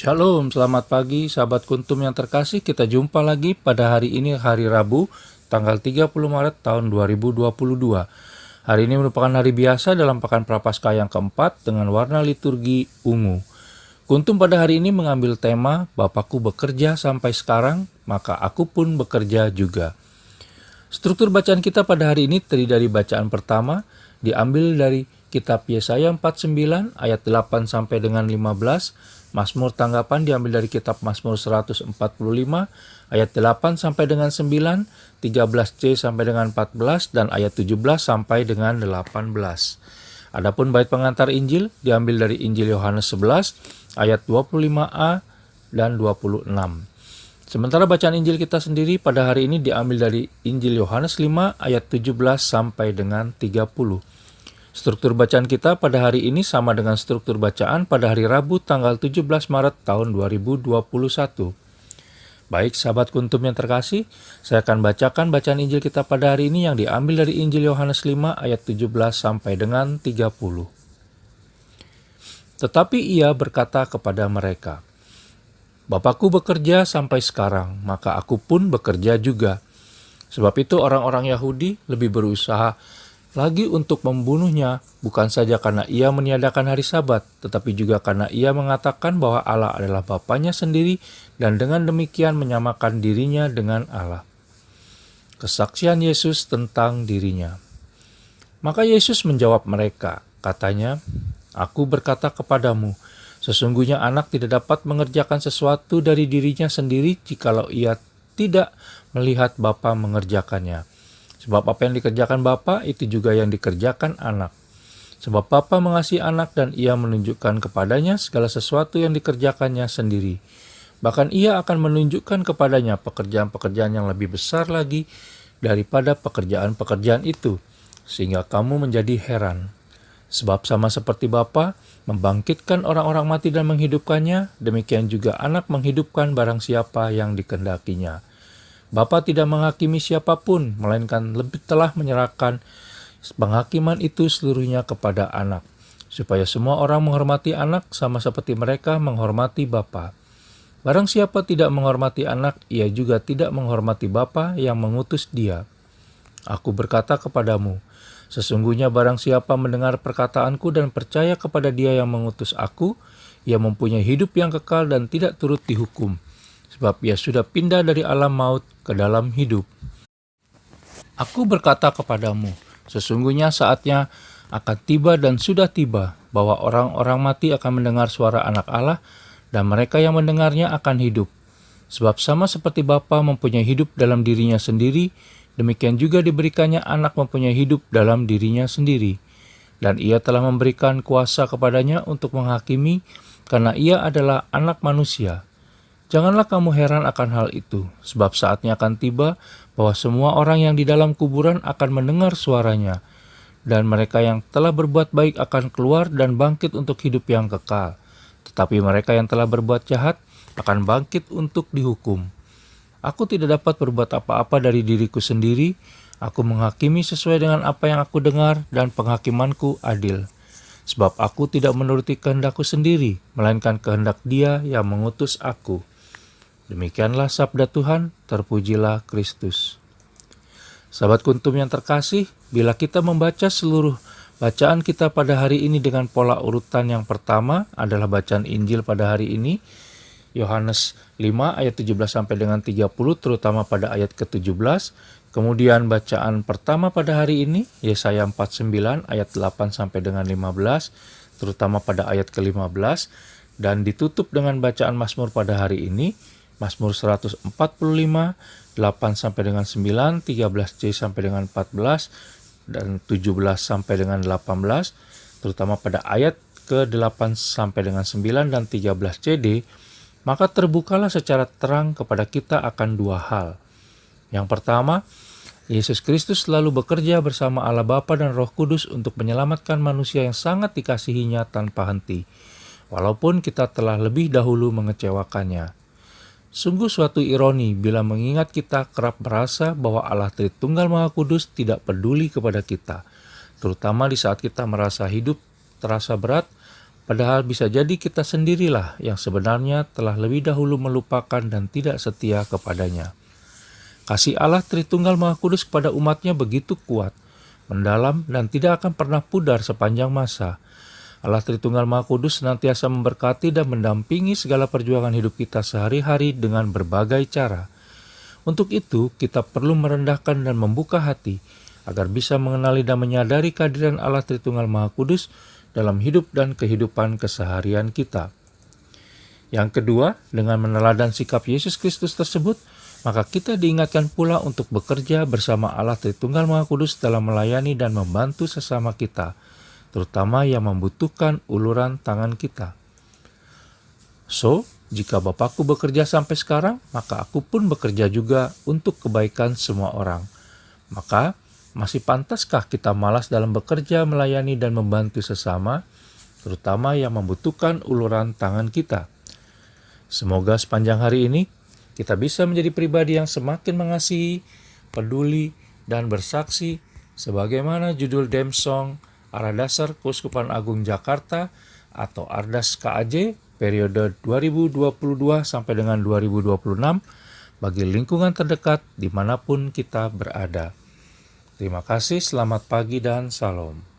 Shalom, selamat pagi sahabat Kuntum yang terkasih. Kita jumpa lagi pada hari ini, hari Rabu, tanggal 30 Maret tahun 2022. Hari ini merupakan hari biasa dalam Pekan Prapaskah yang keempat dengan warna liturgi ungu. Kuntum pada hari ini mengambil tema, Bapakku bekerja sampai sekarang, maka aku pun bekerja juga. Struktur bacaan kita pada hari ini terdiri dari bacaan pertama, diambil dari Kitab Yesaya 49 ayat 8 sampai dengan 15, Mazmur tanggapan diambil dari Kitab Mazmur 145 ayat 8 sampai dengan 9, 13c sampai dengan 14 dan ayat 17 sampai dengan 18. Adapun bait pengantar Injil diambil dari Injil Yohanes 11 ayat 25a dan 26. Sementara bacaan Injil kita sendiri pada hari ini diambil dari Injil Yohanes 5 ayat 17 sampai dengan 30. Struktur bacaan kita pada hari ini sama dengan struktur bacaan pada hari Rabu tanggal 17 Maret tahun 2021. Baik sahabat Kuntum yang terkasih, saya akan bacakan bacaan Injil kita pada hari ini yang diambil dari Injil Yohanes 5 ayat 17 sampai dengan 30. Tetapi ia berkata kepada mereka, Bapakku bekerja sampai sekarang, maka aku pun bekerja juga. Sebab itu orang-orang Yahudi lebih berusaha lagi untuk membunuhnya, bukan saja karena ia meniadakan hari Sabat, tetapi juga karena ia mengatakan bahwa Allah adalah Bapanya sendiri dan dengan demikian menyamakan dirinya dengan Allah. Kesaksian Yesus tentang dirinya. Maka Yesus menjawab mereka, katanya, Aku berkata kepadamu, sesungguhnya anak tidak dapat mengerjakan sesuatu dari dirinya sendiri jikalau ia tidak melihat Bapa mengerjakannya. Sebab apa yang dikerjakan Bapa, itu juga yang dikerjakan anak. Sebab Bapa mengasihi anak dan ia menunjukkan kepadanya segala sesuatu yang dikerjakannya sendiri. Bahkan ia akan menunjukkan kepadanya pekerjaan-pekerjaan yang lebih besar lagi daripada pekerjaan-pekerjaan itu, sehingga kamu menjadi heran. Sebab sama seperti Bapa membangkitkan orang-orang mati dan menghidupkannya, demikian juga anak menghidupkan barang siapa yang dikehendakinya. Bapa tidak menghakimi siapapun, melainkan lebih telah menyerahkan penghakiman itu seluruhnya kepada anak, supaya semua orang menghormati anak sama seperti mereka menghormati Bapa. Barang siapa tidak menghormati anak, ia juga tidak menghormati Bapa yang mengutus dia. Aku berkata kepadamu, sesungguhnya barang siapa mendengar perkataanku dan percaya kepada dia yang mengutus aku, ia mempunyai hidup yang kekal dan tidak turut dihukum. Sebab ia sudah pindah dari alam maut ke dalam hidup. Aku berkata kepadamu, sesungguhnya saatnya akan tiba dan sudah tiba, bahwa orang-orang mati akan mendengar suara anak Allah, dan mereka yang mendengarnya akan hidup. Sebab sama seperti Bapa mempunyai hidup dalam dirinya sendiri, demikian juga diberikannya anak mempunyai hidup dalam dirinya sendiri. Dan ia telah memberikan kuasa kepadanya untuk menghakimi, karena ia adalah anak manusia. Janganlah kamu heran akan hal itu, sebab saatnya akan tiba bahwa semua orang yang di dalam kuburan akan mendengar suaranya, dan mereka yang telah berbuat baik akan keluar dan bangkit untuk hidup yang kekal. Tetapi mereka yang telah berbuat jahat akan bangkit untuk dihukum. Aku tidak dapat berbuat apa-apa dari diriku sendiri, aku menghakimi sesuai dengan apa yang aku dengar dan penghakimanku adil. Sebab aku tidak menuruti kehendakku sendiri, melainkan kehendak Dia yang mengutus aku. Demikianlah sabda Tuhan, terpujilah Kristus. Sahabat Kuntum yang terkasih, bila kita membaca seluruh bacaan kita pada hari ini dengan pola urutan yang pertama adalah bacaan Injil pada hari ini, Yohanes 5 ayat 17 sampai dengan 30, terutama pada ayat ke-17. Kemudian bacaan pertama pada hari ini, Yesaya 49 ayat 8 sampai dengan 15, terutama pada ayat ke-15. Dan ditutup dengan bacaan Mazmur pada hari ini, Mazmur 145, 8 sampai dengan 9, 13c sampai dengan 14, dan 17 sampai dengan 18, terutama pada ayat ke-8 sampai dengan 9 dan 13cd, maka terbukalah secara terang kepada kita akan dua hal. Yang pertama, Yesus Kristus selalu bekerja bersama Allah Bapa dan Roh Kudus untuk menyelamatkan manusia yang sangat dikasihinya tanpa henti, walaupun kita telah lebih dahulu mengecewakannya. Sungguh suatu ironi bila mengingat kita kerap merasa bahwa Allah Tritunggal Maha Kudus tidak peduli kepada kita, terutama di saat kita merasa hidup terasa berat, Padahal bisa jadi kita sendirilah yang sebenarnya telah lebih dahulu melupakan dan tidak setia kepadanya. Kasih Allah Tritunggal Maha Kudus kepada umatnya begitu kuat, mendalam, dan tidak akan pernah pudar sepanjang masa. Allah Tritunggal Maha Kudus senantiasa memberkati dan mendampingi segala perjuangan hidup kita sehari-hari dengan berbagai cara. Untuk itu, kita perlu merendahkan dan membuka hati agar bisa mengenali dan menyadari kehadiran Allah Tritunggal Maha Kudus dalam hidup dan kehidupan keseharian kita. Yang kedua, dengan meneladani sikap Yesus Kristus tersebut, maka kita diingatkan pula untuk bekerja bersama Allah Tritunggal Maha Kudus dalam melayani dan membantu sesama kita, terutama yang membutuhkan uluran tangan kita. So, jika Bapakku bekerja sampai sekarang, maka aku pun bekerja juga untuk kebaikan semua orang. Maka, masih pantaskah kita malas dalam bekerja, melayani, dan membantu sesama, terutama yang membutuhkan uluran tangan kita? Semoga sepanjang hari ini, kita bisa menjadi pribadi yang semakin mengasihi, peduli, dan bersaksi, sebagaimana judul Dem Song Arah Dasar Keuskupan Agung Jakarta atau Ardas KAJ periode 2022 sampai dengan 2026 bagi lingkungan terdekat dimanapun kita berada. Terima kasih, selamat pagi dan salam.